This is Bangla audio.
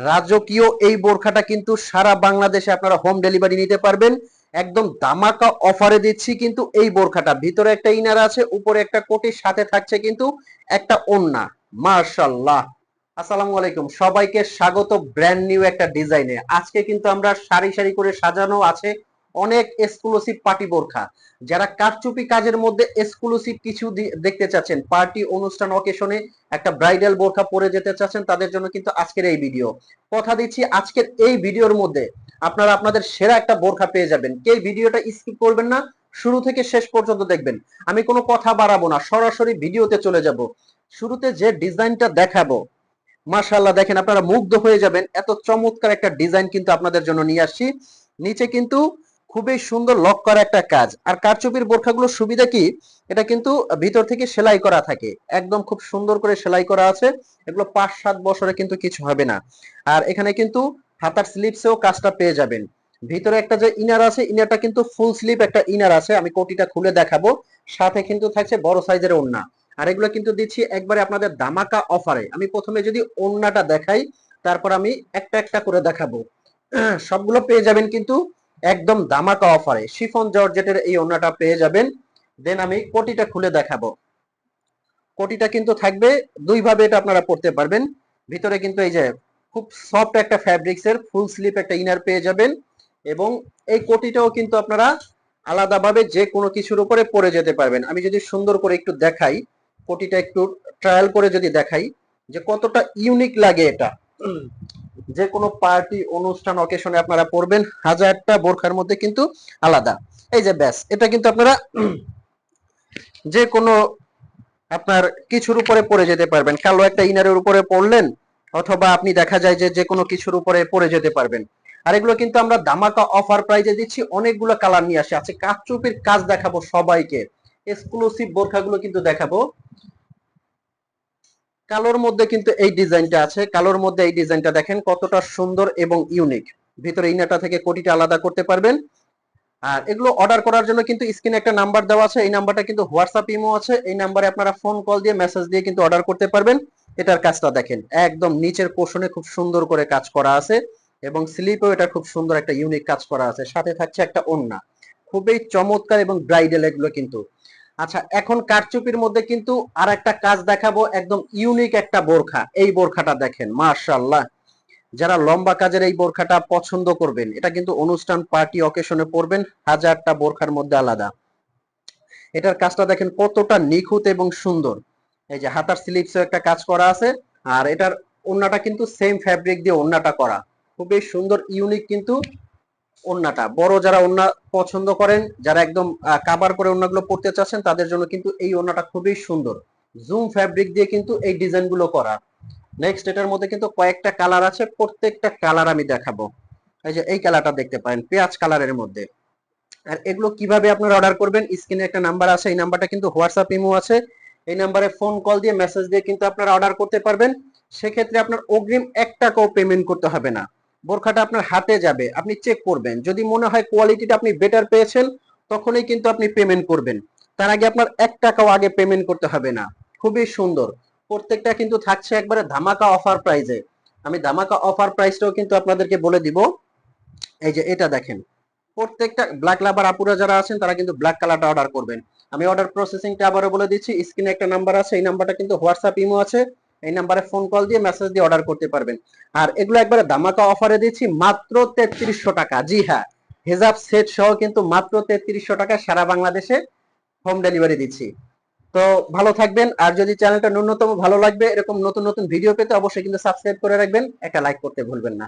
রাজকীয় এই বোরখাটা কিন্তু সারা বাংলাদেশে আপনারা হোম ডেলিভারি নিতে পারবেন। একদম ধামাকা অফারে দিচ্ছি কিন্তু এই বোরখাটা। ভিতরে একটা ইনার আছে, উপরে একটা কোটির সাথে থাকছে কিন্তু একটা ওড়না। মাশাআল্লাহ। আসসালামু আলাইকুম, সবাইকে স্বাগত ব্র্যান্ড নিউ একটা ডিজাইনে। আজকে কিন্তু আমরা সারি সারি করে সাজানো আছে অনেক এক্সক্লুসিভ পার্টি বোরখা। যারা কারচুপি কাজের মধ্যে এক্সক্লুসিভ কিছু দেখতে চাচ্ছেন, পার্টি অনুষ্ঠান অকেশনে একটা ব্রাইডাল বোরখা পরে যেতে চাচ্ছেন, তাদের জন্য কিন্তু আজকের এই ভিডিও। কথা দিচ্ছি আজকের এই ভিডিওর মধ্যে আপনারা আপনাদের সেরা একটা বোরখা পেয়ে যাবেন। কে ভিডিওটা স্কিপ করবেন না, শুরু থেকে শেষ পর্যন্ত দেখবেন। আমি কোনো কথা বাড়াবো না, সরাসরি ভিডিওতে চলে যাব। শুরুতে যে ডিজাইনটা দেখাবো, মাশাআল্লাহ দেখেন, আপনারা মুগ্ধ হয়ে যাবেন। এত চমৎকার একটা ডিজাইন কিন্তু আপনাদের জন্য নিয়ে আসছি। নিচে কিন্তু খুবই সুন্দর লক করা একটা কাজ। আর কারচুপির বোরখাগুলোর সুবিধা কি, এটা কিন্তু ভিতর থেকে সেলাই করা থাকে, একদম খুব সুন্দর করে সেলাই করা আছে। এগুলো 5-7 বছরে কিন্তু কিছু হবে না। আর এখানে কিন্তু হাতার স্লিপসেও কাজটা পেয়ে যাবেন। ভিতরে একটা যে ইনার আছে, ইনারটা কিন্তু ফুল স্লিপ একটা ইনার আছে, আমি কোটিটা খুলে দেখাবো। সাথে কিন্তু থাকছে বড় সাইজের ওড়না। আর এগুলো কিন্তু দিচ্ছি একবারে আপনাদের ধামাকা অফারে। আমি প্রথমে যদি ওড়নাটা দেখাই, তারপর আমি একটা একটা করে দেখাবো। সবগুলো পেয়ে যাবেন কিন্তু একদম ধামাকা অফারে। শিফন জর্জেটের এই ওড়নাটা পেয়ে যাবেন। দেন আমি কোটিটা খুলে দেখাবো। কোটিটা কিন্তু থাকবে দুই ভাবে, এটা আপনারা পড়তে পারবেন। ভিতরে কিন্তু এই যে খুব সফট একটা ফ্যাব্রিক্স এর ফুল স্লিপ একটা ইনার পেয়ে যাবেন। এবং এই কোটিটাও কিন্তু আপনারা আলাদাভাবে যে কোনো কিছুর উপরে পরে যেতে পারবেন। আমি যদি সুন্দর করে একটু দেখাই, কোটিটা একটু ট্রায়াল করে যদি দেখাই যে কতটা ইউনিক লাগে এটা। যে কোনো পার্টি অনুষ্ঠান অকেশনে আপনারা পরবেন, হাজারটা বোরখার মধ্যে কিন্তু আলাদা। এই যে ব্যাস, এটা কিন্তু আপনারা যে কোনো আপনার কিছুর উপরে পরে যেতে পারবেন। কালো একটা ইনারের উপরে পরলেন, অথবা আপনি দেখা যায় যে যে কোনো কিছুর উপরে পরে যেতে পারবেন। আর এগুলো কিন্তু আমরা ধামাকা অফার প্রাইজে দিচ্ছি। অনেকগুলো কালার নিয়ে আসে আছে। কারচুপির কাজ দেখাবো সবাইকে, এক্সক্লুসিভ বোরখাগুলো কিন্তু দেখাবো। কালোর মধ্যে কিন্তু এই ডিজাইনটা আছে। কালোর মধ্যে এই ডিজাইনটা দেখেন কতটা সুন্দর এবং ইউনিক। ভিতরে ইনারটা থেকে কোটিটা আলাদা করতে পারবেন। আর এগুলো অর্ডার করার জন্য কিন্তু স্ক্রিনে একটা নাম্বার দেওয়া আছে, এই নাম্বারটা কিন্তু হোয়াটসঅ্যাপ ইমো আছে। এই নাম্বারে আপনারা ফোন কল দিয়ে মেসেজ দিয়ে কিন্তু অর্ডার করতে পারবেন। এটার কাজটা দেখেন, একদম নিচের পোর্শনে খুব সুন্দর করে কাজ করা আছে, এবং স্লিপেও এটা খুব সুন্দর একটা ইউনিক কাজ করা আছে। সাথে থাকছে একটা ওড়না, খুবই চমৎকার এবং ব্রাইডাল এগুলো কিন্তু। আচ্ছা, এখন কারচুপির মধ্যে কিন্তু আর একটা কাজ দেখাবো, একদম ইউনিক একটা বোরখা। এই বোরখাটা দেখেন, মাশাআল্লাহ। যারা লম্বা কাজের এই বোরখাটা পছন্দ করবেন, এটা কিন্তু অনুষ্ঠান পার্টি অকেশনে পরবেন, হাজারটা বোরখার মধ্যে আলাদা। এটার কাজটা দেখেন কতটা নিখুঁত এবং সুন্দর। এই যে হাতার স্লিপসে একটা কাজ করা আছে। আর এটার ওড়নাটা কিন্তু সেম ফ্যাব্রিক দিয়ে ওড়নাটা করা, খুবই সুন্দর ইউনিক কিন্তু ওড়নাটা। বড় যারা ওড়না পছন্দ করেন, যারা একদম কাভার করে ওড়নাগুলো পরতে চাচ্ছেন, তাদের জন্য কিন্তু এই ওড়নাটা খুবই সুন্দর। জুম ফ্যাব্রিক দিয়ে কিন্তু এই ডিজাইনগুলো করা। নেক্সট, এটার মধ্যে কিন্তু কয়েকটা কালার আছে, প্রত্যেকটা কালার আমি দেখাবো। এই যে এই কালারটা দেখতে পারেন, পেঁয়াজ কালারের মধ্যে। আর এগুলো কিভাবে আপনারা অর্ডার করবেন, স্ক্রিনে একটা নাম্বার আছে, এই নাম্বারটা কিন্তু হোয়াটসঅ্যাপ ইমো আছে। এই নাম্বারে ফোন কল দিয়ে মেসেজ দিয়ে কিন্তু আপনারা অর্ডার করতে পারবেন। সেক্ষেত্রে আপনার অগ্রিম 1 টাকাও পেমেন্ট করতে হবে না। বোরখাটা আপনার হাতে যাবে, আপনি চেক করবেন, যদি মনে হয় কোয়ালিটিটা আপনি বেটার পেয়েছেন, তখনই কিন্তু আপনি পেমেন্ট করবেন। তার আগে আপনার 1 টাকাও আগে পেমেন্ট করতে হবে না। খুবই সুন্দর। প্রত্যেকটা কিন্তু থাকছে একবারে ধামাকা অফার প্রাইজে। আমি ধামাকা অফার প্রাইসটাও কিন্তু আপনাদেরকে বলে দিব। এই যে এটা দেখেন, প্রত্যেকটা ব্ল্যাক লাভার আপুরা যারা আছেন, তারা কিন্তু ব্ল্যাক কালারটা অর্ডার করবেন। আমি অর্ডার প্রসেসিংটা আবারও বলে দিচ্ছি, স্ক্রিনে একটা নাম্বার আছে, এই নাম্বারটা কিন্তু হোয়াটসঅ্যাপ ইমো আছে। এই নাম্বারে ফোন কল দিয়ে মেসেজ দিয়ে অর্ডার করতে পারবেন। আর এগুলো একবারে ধামাকা অফারে দিচ্ছি মাত্র 3300 টাকা। জি হ্যাঁ, হেজাব সেট সহ কিন্তু মাত্র 3300 টাকা সারা বাংলাদেশে হোম ডেলিভারি দিচ্ছি। তো ভালো থাকবেন। আর যদি চ্যানেলটা ন্যূনতম ভালো লাগবে, এরকম নতুন নতুন ভিডিও পেতে অবশ্যই কিন্তু সাবস্ক্রাইব করে রাখবেন, একটা লাইক করতে ভুলবেন না।